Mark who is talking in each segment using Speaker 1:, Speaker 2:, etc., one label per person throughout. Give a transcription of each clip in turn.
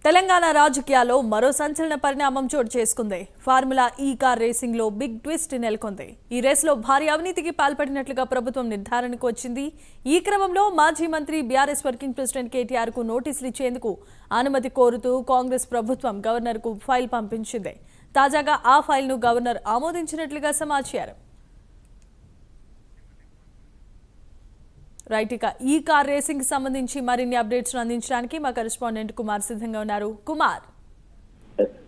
Speaker 1: తెలంగాణ రాజకీయాల్లో మరో సంచలన పరిణామం చోటు చేసుకుంది. ఫార్ములా ఈ కార్ రేసింగ్ లో బిగ్ ట్విస్ట్ నెలకొంది. ఈ రేసులో భారీ అవినీతికి పాల్పడినట్లుగా ప్రభుత్వం నిర్ధారణకు వచ్చింది. ఈ క్రమంలో మాజీ మంత్రి బీఆర్ఎస్ వర్కింగ్ ప్రెసిడెంట్ కేటీఆర్ కు నోటీసులు ఇచ్చేందుకు అనుమతి కోరుతూ కాంగ్రెస్ ప్రభుత్వం గవర్నర్ కు ఫైల్ పంపించింది. తాజాగా ఆ ఫైల్ ను గవర్నర్ ఆమోదించినట్లుగా సమాచారం. రైట్, ఇక ఈ కార్ రేసింగ్ సంబంధించి మరిన్ని అప్డేట్స్ అందించడానికి మా కరెస్పాండెంట్ కుమార్ సిద్ధంగా ఉన్నారు. Kumar,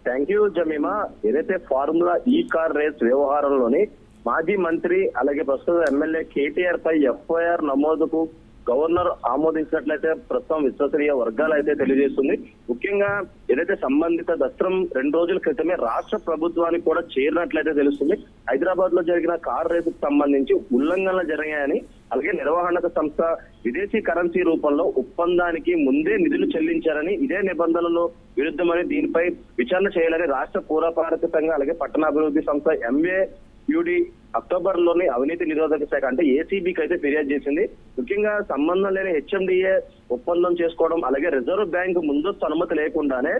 Speaker 2: thank you Jemimah. ఏదైతే ఫార్ములా ఈ కార్ రేస్ వ్యవహారంలోని మాజీ మంత్రి అలాగే ప్రస్తుత ఎమ్మెల్యే కేటీఆర్ పై ఎఫ్ఐఆర్ నమోదుకు గవర్నర్ ఆమోదించినట్లయితే ప్రస్తుతం విశ్వసనీయ వర్గాలు అయితే తెలియజేస్తుంది. ముఖ్యంగా ఏదైతే సంబంధిత దస్త్రం 2 రోజుల క్రితమే రాష్ట్ర ప్రభుత్వానికి కూడా చేరినట్లయితే తెలుస్తుంది. హైదరాబాద్ లో జరిగిన కార్ రేసుకు సంబంధించి ఉల్లంఘనలు జరిగాయని, అలాగే నిర్వహణక సంస్థ విదేశీ కరెన్సీ రూపంలో ఒప్పందానికి ముందే నిధులు చెల్లించారని, ఇదే నిబంధనలు విరుద్ధమని దీనిపై విచారణ చేయాలని రాష్ట్ర పురపాలక సంఘం అలాగే పట్టణాభివృద్ధి సంస్థ ఎంఏయుడి అక్టోబర్ లోని అవినీతి నిరోధక శాఖ అంటే ఏసీబీకి అయితే ఫిర్యాదు చేసింది. ముఖ్యంగా సంబంధం లేని హెచ్ఎండిఏ ఒప్పందం చేసుకోవడం, అలాగే రిజర్వ్ బ్యాంక్ ముందస్తు అనుమతి లేకుండానే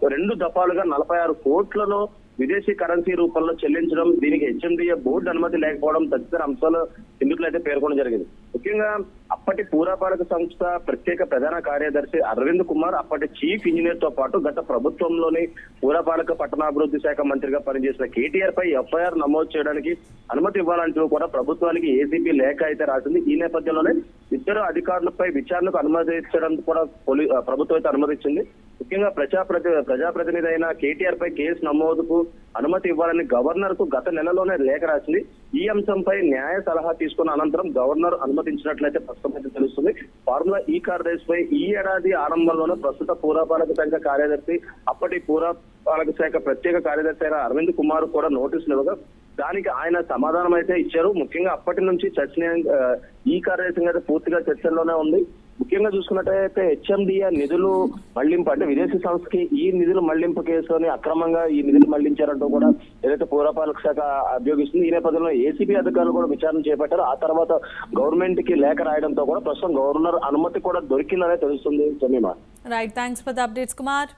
Speaker 2: 2 దఫాలుగా 46 కోట్లను విదేశీ కరెన్సీ రూపంలో చెల్లించడం, దీనికి హెచ్ఎండిఏ బోర్డు అనుమతి లేకపోవడం తదితర అంశాలు ఇందులో అయితే పేర్కొనడం జరిగింది. ముఖ్యంగా అప్పటి పురపాలక సంస్థ ప్రత్యేక ప్రధాన కార్యదర్శి అరవింద్ కుమార్, అప్పటి చీఫ్ ఇంజనీర్ తో పాటు గత ప్రభుత్వంలోని పురపాలక పట్టణాభివృద్ధి శాఖ మంత్రిగా పనిచేసిన కేటీఆర్ పై ఎఫ్ఐఆర్ నమోదు చేయడానికి అనుమతి ఇవ్వాలంటూ కూడా ప్రభుత్వానికి ఏసీబీ లేఖ అయితే రాసింది. ఈ నేపథ్యంలోనే ఇద్దరు అధికారులపై విచారణకు అనుమతించడం కూడా ప్రభుత్వం అయితే అనుమతించింది. ముఖ్యంగా ప్రజాప్రతినిధి అయిన కేటీఆర్ పై కేసు నమోదుకు అనుమతి ఇవ్వాలని గవర్నర్ కు గత నెలలోనే లేఖ రాసింది. ఈ అంశంపై న్యాయ సలహా తీసుకున్న అనంతరం గవర్నర్ అనుమతించినట్లయితే ప్రస్తుతం తెలుస్తుంది. ఫార్ములా ఈ కార్ రేస్ పై ఈ ఏడాది ఆరంభంలోనే ప్రస్తుత పురపాలక శాఖ కార్యదర్శి, అప్పటి పురపాలక శాఖ ప్రత్యేక కార్యదర్శి అయిన అరవింద్ కుమార్ కూడా నోటీసులు ఇవ్వగా దానికి ఆయన సమాధానం అయితే ఇచ్చారు. ముఖ్యంగా అప్పటి నుంచి ఈ కార్ రేసింగ్ అయితే పూర్తిగా చర్చల్లోనే ఉంది. ముఖ్యంగా చూసుకున్నట్టయితే హెచ్ఎండిఏ నిధులు మళ్లింపు అంటే విదేశీ సంస్థకి ఈ నిధులు మళ్లింపు కేసుని అక్రమంగా ఈ నిధులు మళ్లించారంటూ కూడా ఏదైతే పురపాలక శాఖ అభియోగిస్తుంది. ఈ నేపథ్యంలో ఏసీబీ అధికారులు కూడా విచారణ చేపట్టారు. ఆ తర్వాత గవర్నమెంట్ కి లేఖ రాయడంతో కూడా ప్రస్తుతం గవర్నర్ అనుమతి కూడా దొరికిందనే తెలుస్తుంది. Jemimah,
Speaker 1: right, thanks for the updates Kumar.